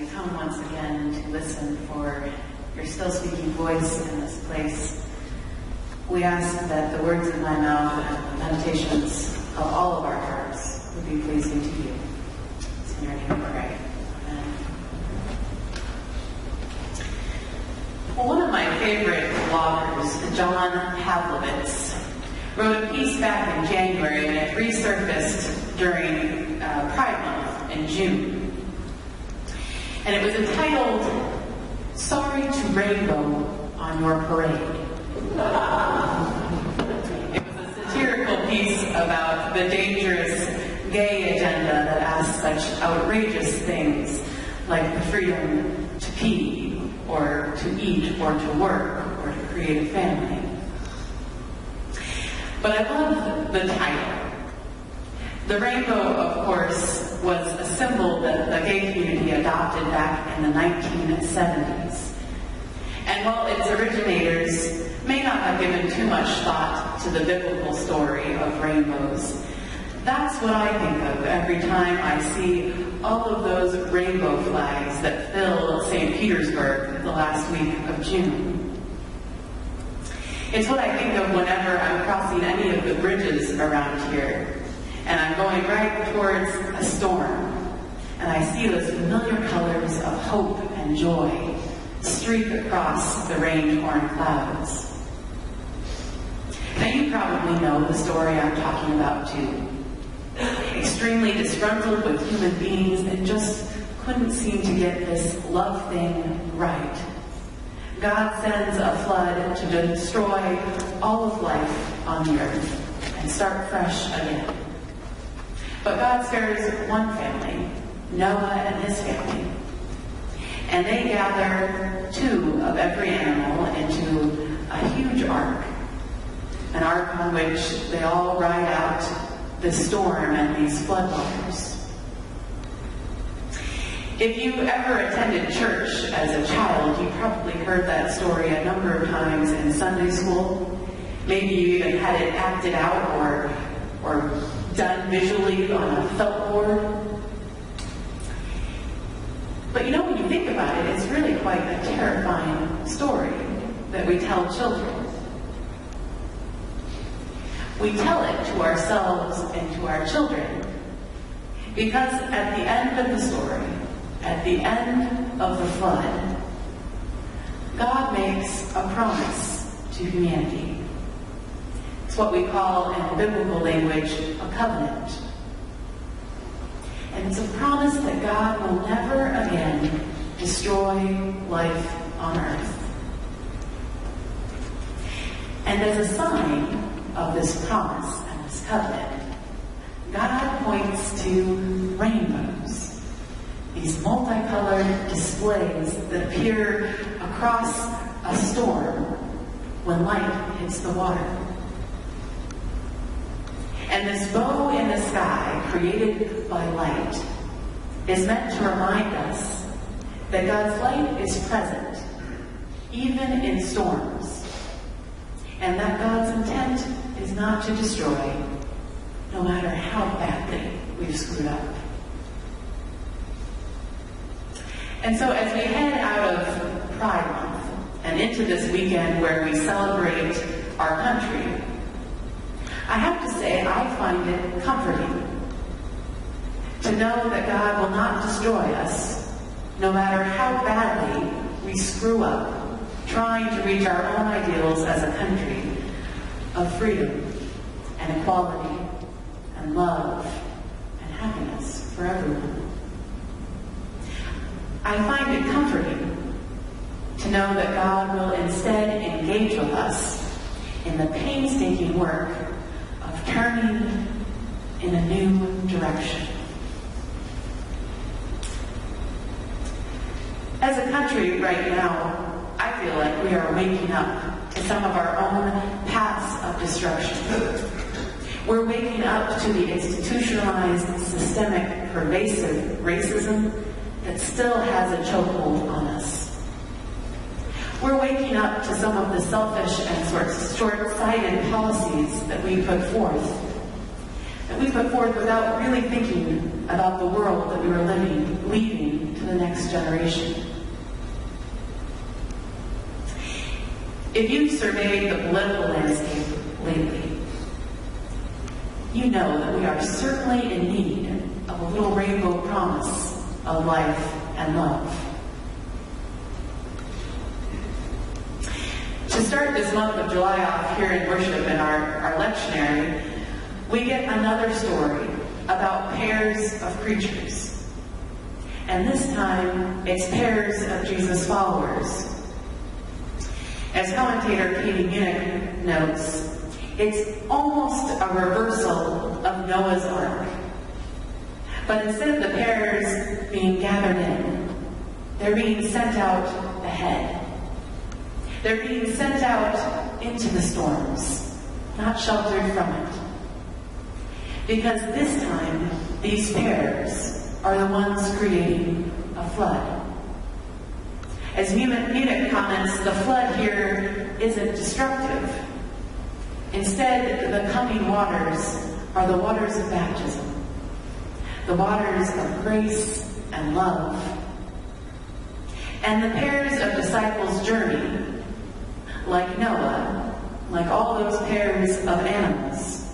we come once again to listen for your still speaking voice in this place, we ask that the words of my mouth and the meditations of all of our hearts would be pleasing to you. It's in your name we pray. Amen. Well, one of my favorite bloggers, John Havlovitz, wrote a piece back in January, and it resurfaced during Pride Month in June. And it was entitled, "Sorry to Rainbow on Your Parade." It was a satirical piece about the dangerous gay agenda that asks such outrageous things like the freedom to pee, or to eat, or to work, or to create a family. But I love the title. The rainbow, of course, was a symbol that the gay community adopted back in the 1970s. And while its originators may not have given too much thought to the biblical story of rainbows, that's what I think of every time I see all of those rainbow flags that fill St. Petersburg the last week of June. It's what I think of whenever I'm crossing any of the bridges around here, and I'm going right towards a storm, and I see those familiar colors of hope and joy streak across the rain-torn clouds. Now, you probably know the story I'm talking about too. Extremely disgruntled with human beings that just couldn't seem to get this love thing right. God sends a flood to destroy all of life on the earth and start fresh again. But God spares one family, Noah and his family. And they gather 2 of every animal into a huge ark. An ark on which they all ride out the storm and these floodwaters. If you ever attended church as a child, you probably heard that story a number of times in Sunday school. Maybe you even had it acted out or done visually on a felt board. But you know, when you think about it, it's really quite a terrifying story that we tell children. We tell it to ourselves and to our children because at the end of the story, at the end of the flood, God makes a promise to humanity. It's what we call in biblical language a covenant. And it's a promise that God will never again destroy life on earth. And as a sign of this promise and this covenant, God points to rainbows. These multicolored displays that appear across a storm when light hits the water. And this bow in the sky, created by light, is meant to remind us that God's light is present, even in storms, and that God's intent is not to destroy, no matter how badly we've screwed up. And so as we head out of Pride Month and into this weekend where we celebrate our country, I have to say I find it comforting to know that God will not destroy us, no matter how badly we screw up trying to reach our own ideals as a country of freedom and equality and love and happiness for everyone. I find it comforting to know that God will instead engage with us in the painstaking work of turning in a new direction. As a country right now, I feel like we are waking up to some of our own paths of destruction. We're waking up to the institutionalized, systemic, pervasive racism that still has a chokehold on us. We're waking up to some of the selfish and short-sighted policies that we put forth. That we put forth without really thinking about the world that we were leaving to the next generation. If you've surveyed the political landscape lately, you know that we are certainly in need of a little rainbow promise of life and love. To start this month of July off here in worship in our lectionary, we get another story about pairs of preachers. And this time, it's pairs of Jesus' followers. As commentator Katie Munich notes, it's almost a reversal of Noah's Ark. But instead of the pairs being gathered in, they're being sent out ahead. They're being sent out into the storms, not sheltered from it. Because this time, these pairs are the ones creating a flood. As Munich comments, the flood here isn't destructive. Instead, the coming waters are the waters of baptism, the waters of grace and love. And the pairs of disciples journey, like Noah, like all those pairs of animals,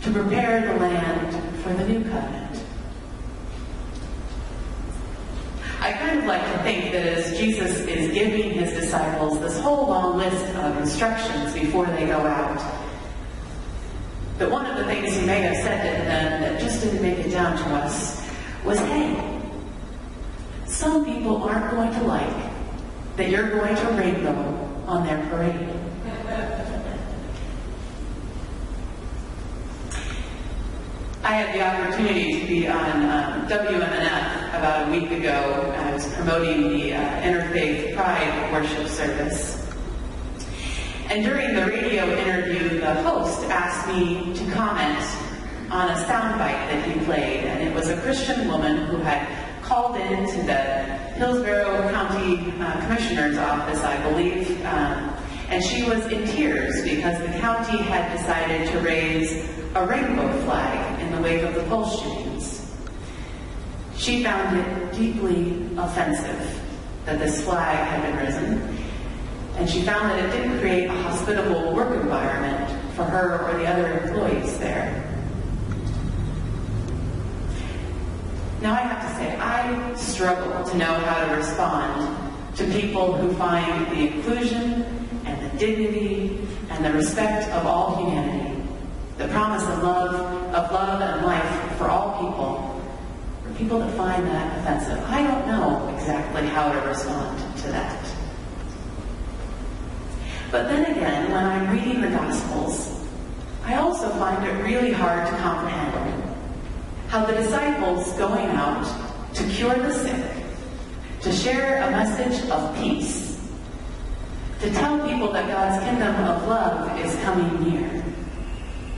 to prepare the land for the new covenant. I kind of like to think that as Jesus is giving his disciples this whole long list of instructions before they go out, that one of the things he may have said to them that just didn't make it down to us was, hey, some people aren't going to like that you're going to rainbow on their parade. I had the opportunity to be on WMNF about a week ago. I was promoting the Interfaith Pride worship service. And during the radio interview, the host asked me to comment on a soundbite that he played. And it was a Christian woman who had called in to the Hillsborough County Commissioner's office, I believe, and she was in tears because the county had decided to raise a rainbow flag in the wake of the Pulse shootings. She found it deeply offensive that this flag had been risen, and she found that it didn't create a hospitable work environment for her or the other employees there. Now I have to say, I struggle to know how to respond to people who find the inclusion and the dignity and the respect of all humanity, the promise of love and life for all people, for people that find that offensive. I don't know exactly how to respond to that. But then again, when I'm reading the Gospels, I also find it really hard to comprehend how the disciples going out to cure the sick, to share a message of peace, to tell people that God's kingdom of love is coming near.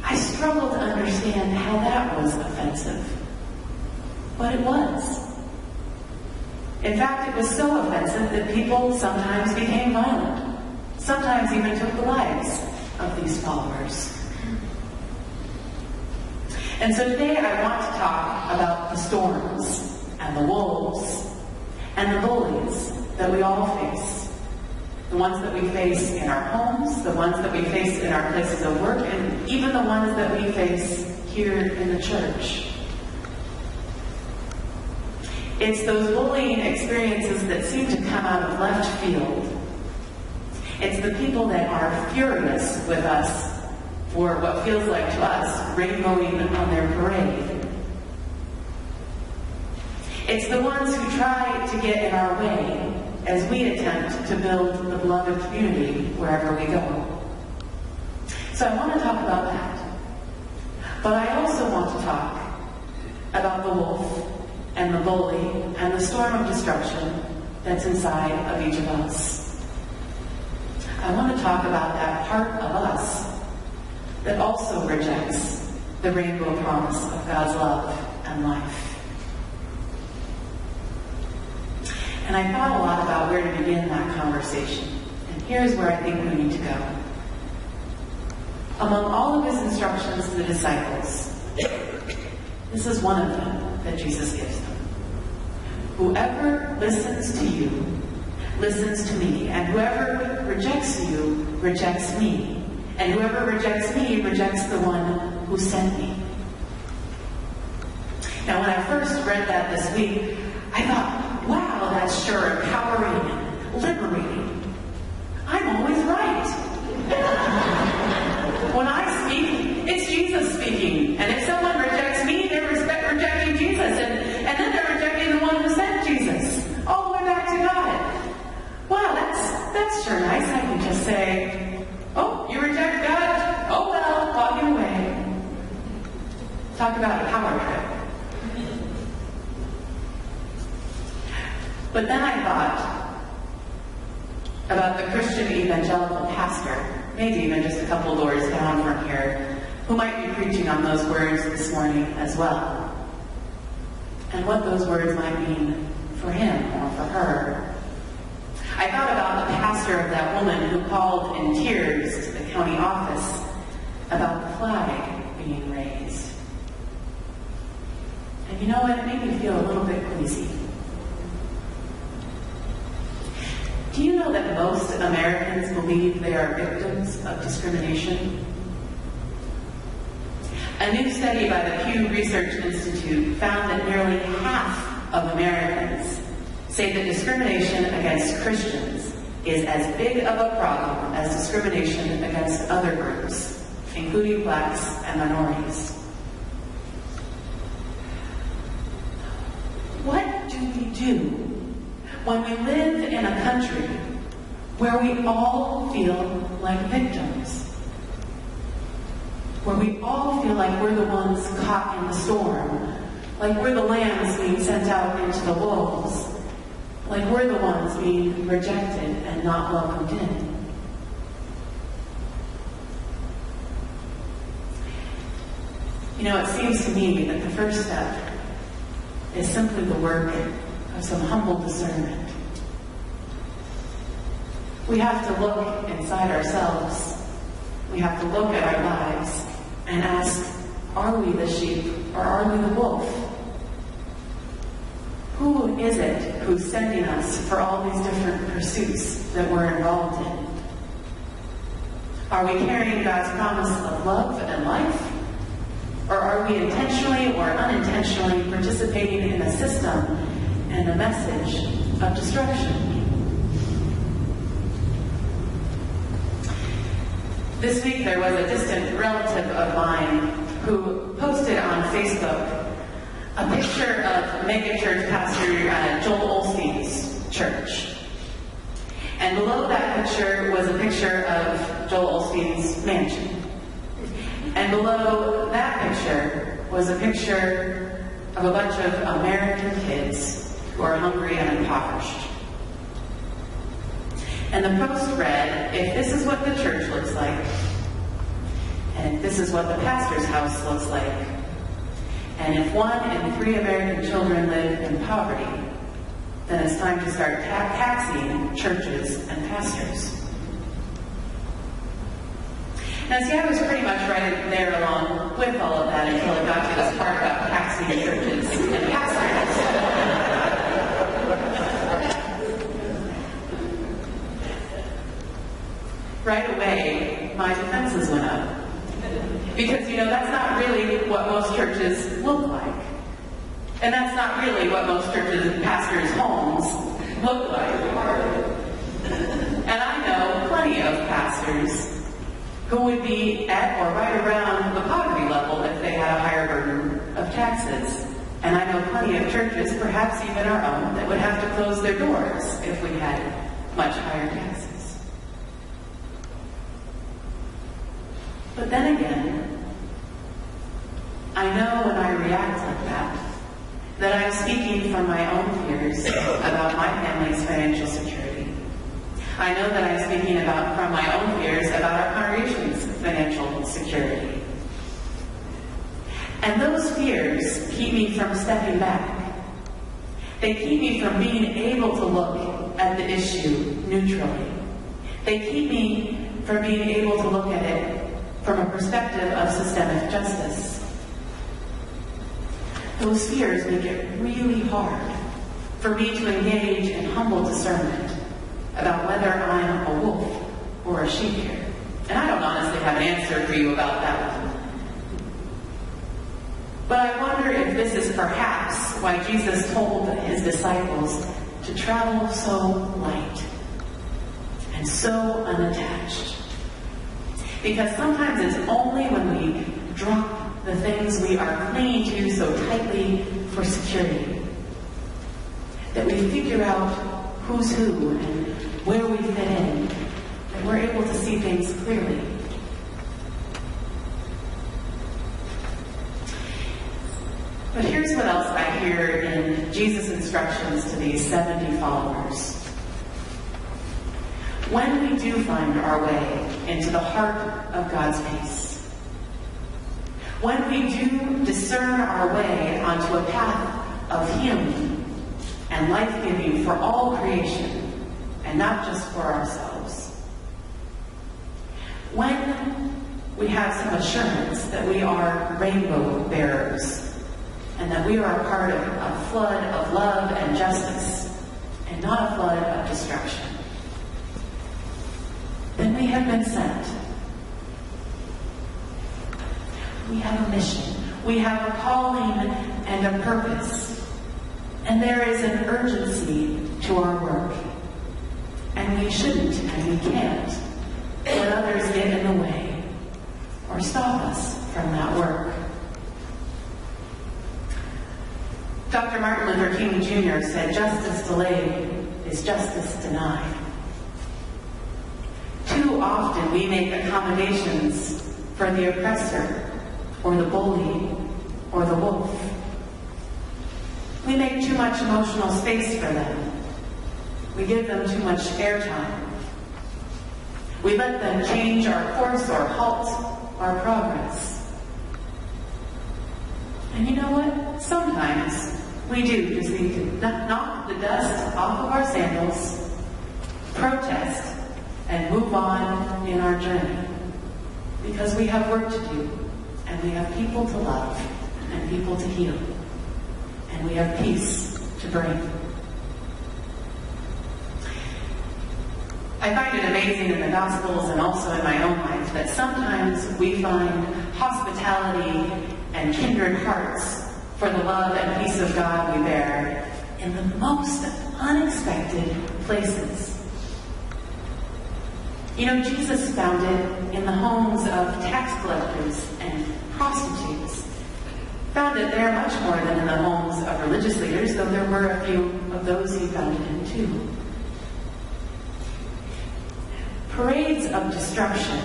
I struggle to understand how that was offensive. But it was. In fact, it was so offensive that people sometimes became violent, sometimes even took the lives of these followers. And so today I want to talk about the storms and the wolves and the bullies that we all face. The ones that we face in our homes, the ones that we face in our places of work, and even the ones that we face here in the church. It's those bullying experiences that seem to come out of left field. It's the people that are furious with us for what feels like to us rainbowing on their parade. It's the ones who try to get in our way as we attempt to build the beloved community wherever we go. So I want to talk about that. But I also want to talk about the wolf and the bully and the storm of destruction that's inside of each of us. I want to talk about that part of us that also rejects the rainbow promise of God's love and life. And I thought a lot about where to begin that conversation. And here's where I think we need to go. Among all of his instructions to the disciples, this is one of them that Jesus gives them. Whoever listens to you listens to me, and whoever rejects you rejects me, and whoever rejects me rejects the one who sent me. Now, when I first read that this week, I thought, wow, that's sure empowering and liberating. I'm always right. When I speak, it's Jesus speaking. And if someone rejects me, they're rejecting Jesus. And then they're rejecting the one who sent Jesus. All the way back to God. Wow, that's sure nice. I can just say, oh, you reject God? Oh well, walking away. Talk about a power trip. But then I thought about the Christian evangelical pastor, maybe even just a couple doors down from here, who might be preaching on those words this morning as well. And what those words might mean for him or for her. I thought about the pastor of that woman who called in tears to the county office about the flag being raised. And you know what? It made me feel a little bit queasy. Do you know that most Americans believe they are victims of discrimination? A new study by the Pew Research Institute found that nearly half of Americans say that discrimination against Christians is as big of a problem as discrimination against other groups, including blacks and minorities. What do we do when we live in a country where we all feel like victims? Where we all feel like we're the ones caught in the storm, like we're the lambs being sent out into the wolves, like we're the ones being rejected and not welcomed in. You know, it seems to me that the first step is simply the work of some humble discernment. We have to look inside ourselves. We have to look at our lives and ask, are we the sheep or are we the wolf? Who is it who's sending us for all these different pursuits that we're involved in? Are we carrying God's promise of love and life? Or are we intentionally or unintentionally participating in a system and a message of destruction? This week there was a distant relative of mine who posted on Facebook a picture of megachurch pastor Joel Osteen's church. And below that picture was a picture of Joel Osteen's mansion. And below that picture was a picture of a bunch of American kids who are hungry and impoverished. And the post read, if this is what the church looks like, and if this is what the pastor's house looks like, and if 1 in 3 American children live in poverty, then it's time to start taxing churches and pastors. Now, see, I was pretty much right there along with all of that until it got to this part about taxing churches and pastors. Right away, my defenses went up. Because, you know, that's not really what most churches look like. And that's not really what most churches and pastors' homes look like. And I know plenty of pastors who would be at or right around the poverty level if they had a higher burden of taxes. And I know plenty of churches, perhaps even our own, that would have to close their doors if we had much higher taxes. But then again, I know when I react like that I'm speaking from my own fears about my family's financial security. I know that I'm speaking from my own fears about our congregation's financial security. And those fears keep me from stepping back. They keep me from being able to look at the issue neutrally. They keep me from being able to look at it from a perspective of systemic justice. Those fears make it really hard for me to engage in humble discernment about whether I'm a wolf or a sheep here. And I don't honestly have an answer for you about that one. But I wonder if this is perhaps why Jesus told his disciples to travel so light and so unattached. Because sometimes it's only when we drop the things we are clinging to so tightly for security that we figure out who's who and where we fit in, that we're able to see things clearly. But here's what else I hear in Jesus' instructions to these 70 followers. When we do find our way into the heart of God's peace, when we do discern our way onto a path of healing and life-giving for all creation, and not just for ourselves, when we have some assurance that we are rainbow bearers, and that we are a part of a flood of love and justice, and not a flood of destruction, then we have been sent. We have a mission. We have a calling and a purpose. And there is an urgency to our work. And we shouldn't and we can't let others get in the way or stop us from that work. Dr. Martin Luther King Jr. said, "Justice delayed is justice denied." Too often we make accommodations for the oppressor, or the bully, or the wolf. We make too much emotional space for them. We give them too much airtime. We let them change our course or halt our progress. And you know what? Sometimes we do just need to knock the dust off of our sandals, protest, and move on in our journey. Because we have work to do, and we have people to love, and people to heal, and we have peace to bring. I find it amazing in the Gospels and also in my own life that sometimes we find hospitality and kindred hearts for the love and peace of God we bear in the most unexpected places. You know, Jesus found it in the homes of tax collectors and prostitutes. Found it there much more than in the homes of religious leaders, though there were a few of those he found it in too. Parades of destruction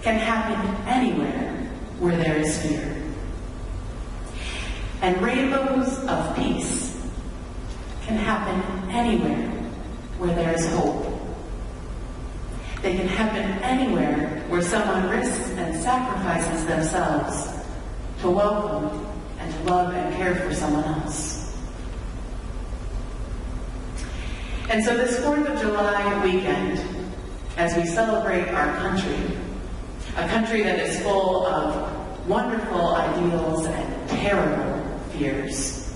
can happen anywhere where there is fear. And rainbows of peace can happen anywhere where there is hope. They can happen anywhere where someone risks and sacrifices themselves to welcome and to love and care for someone else. And so this 4th of July weekend, as we celebrate our country, a country that is full of wonderful ideals and terrible fears,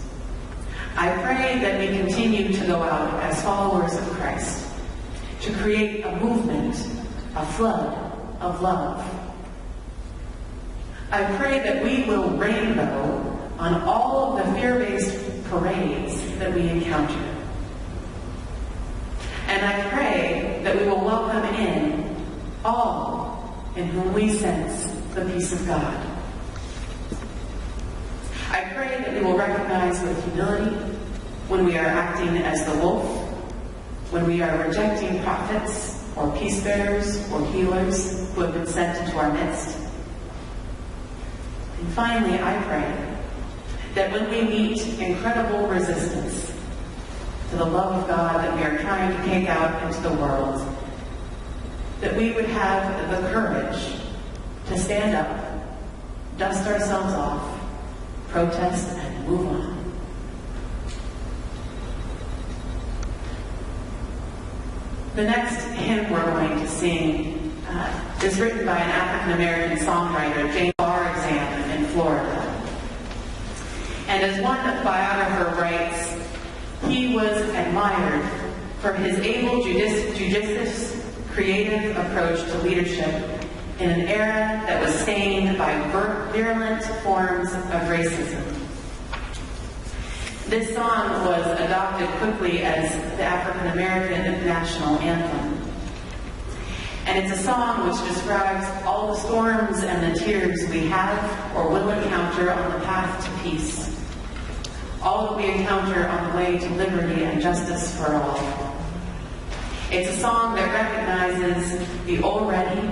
I pray that we continue to go out as followers of Christ to create a movement, a flood of love. I pray that we will rainbow on all of the fear-based parades that we encounter. And I pray that we will welcome in all in whom we sense the peace of God. I pray that we will recognize with humility when we are acting as the wolf, when we are rejecting prophets or peace bearers or healers who have been sent into our midst. And finally, I pray that when we meet incredible resistance to the love of God that we are trying to take out into the world, that we would have the courage to stand up, dust ourselves off, protest, and move on. The next hymn we're going to sing is written by an African-American songwriter, James Bar Exam in Florida. And as one biographer writes, he was admired for his able, judicious, creative approach to leadership in an era that was stained by virulent forms of racism. This song was adopted quickly as the African American national anthem. And it's a song which describes all the storms and the tears we have or will encounter on the path to peace. All that we encounter on the way to liberty and justice for all. It's a song that recognizes the already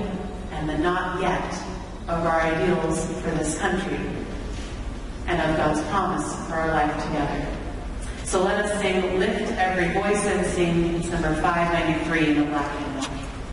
and the not yet of our ideals for this country and of God's promise for our life together. So let us sing Lift Every Voice and sing. It's number 593 in the Black Hymnal.